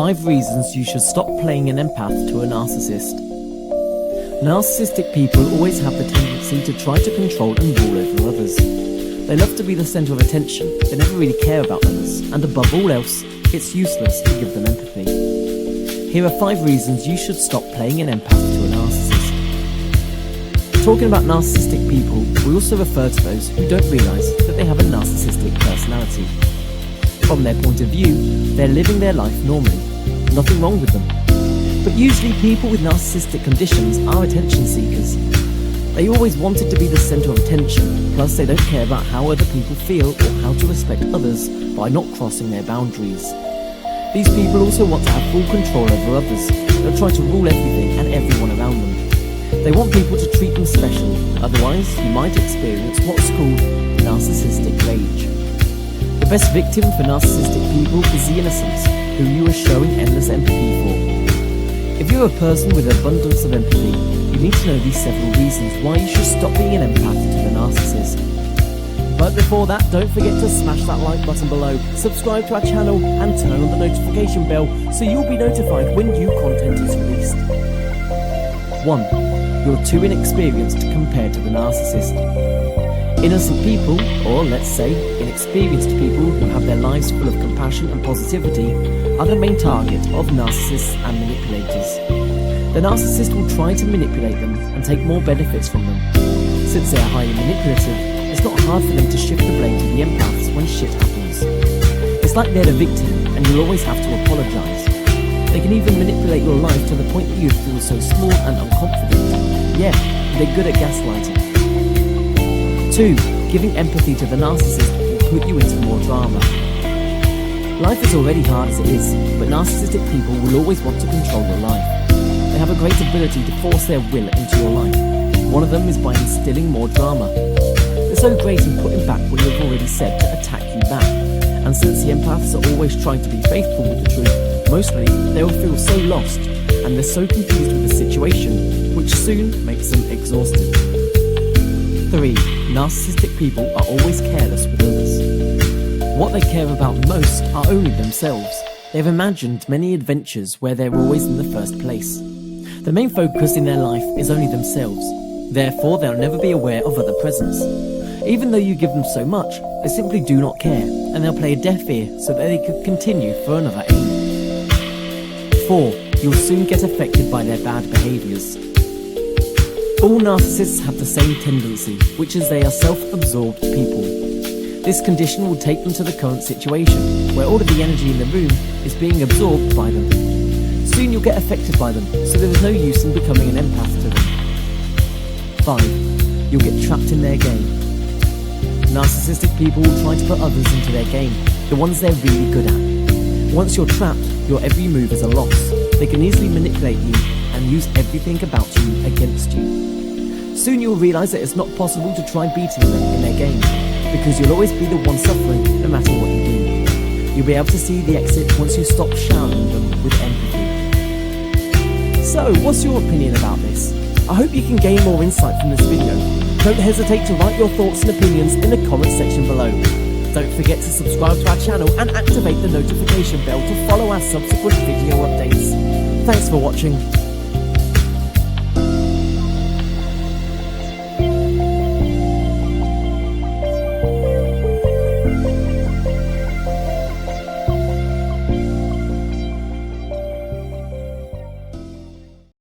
5 reasons you should stop playing an empath to a narcissist. Narcissistic people always have the tendency to try to control and rule over others. They love to be the centre of attention, they never really care about others, and above all else, it's useless to give them empathy. Here are 5 reasons you should stop playing an empath to a narcissist. Talking about narcissistic people, we also refer to those who don't realise that they have a narcissistic personality. From their point of view, they're living their life normally. Nothing wrong with them. But usually people with narcissistic conditions are attention seekers. They always wanted to be the centre of attention, plus they don't care about how other people feel or how to respect others by not crossing their boundaries. These people also want to have full control over others. They'll try to rule everything and everyone around them. They want people to treat them special, otherwise you might experience what's called narcissistic rage. The best victim for narcissistic people is the innocence, who you are showing endless empathy for. If you're a person with an abundance of empathy, you need to know these several reasons why you should stop being an empath to the narcissist. But before that, don't forget to smash that like button below, subscribe to our channel and turn on the notification bell so you'll be notified when new content is released. 1. You're too inexperienced compared to the narcissist. Innocent people, or let's say inexperienced people who have their lives full of compassion and positivity, are the main target of narcissists and manipulators. The narcissist will try to manipulate them and take more benefits from them. Since they are highly manipulative, it's not hard for them to shift the blame to the empaths when shit happens. It's like they're the victim and you'll always have to apologise. They can even manipulate your life to the point that you feel so small and unconfident. Yeah, they're good at gaslighting. 2. Giving empathy to the narcissist will put you into more drama. Life is already hard as it is, but narcissistic people will always want to control your life. They have a great ability to force their will into your life. One of them is by instilling more drama. They're so great in putting back what you've already said to attack you back. And since the empaths are always trying to be faithful with the truth, mostly they will feel so lost, and they're so confused with the situation, which soon makes them exhausted. 3. Narcissistic people are always careless with others. What they care about most are only themselves. They've imagined many adventures where they're always in the first place. The main focus in their life is only themselves. Therefore, they'll never be aware of other presence. Even though you give them so much, they simply do not care, and they'll play a deaf ear so that they could continue for another aim. 4. You'll soon get affected by their bad behaviours. All narcissists have the same tendency, which is they are self-absorbed people. This condition will take them to the current situation, where all of the energy in the room is being absorbed by them. Soon you'll get affected by them, so there is no use in becoming an empath to them. 5. You'll get trapped in their game. Narcissistic people will try to put others into their game, the ones they're really good at. Once you're trapped, your every move is a loss. They can easily manipulate you and use everything about you against you. Soon you'll realise that it's not possible to try beating them in their game, because you'll always be the one suffering no matter what you do. You'll be able to see the exit once you stop showering them with empathy. So, what's your opinion about this? I hope you can gain more insight from this video. Don't hesitate to write your thoughts and opinions in the comment section below. Don't forget to subscribe to our channel and activate the notification bell to follow our subsequent video updates. Thanks for watching.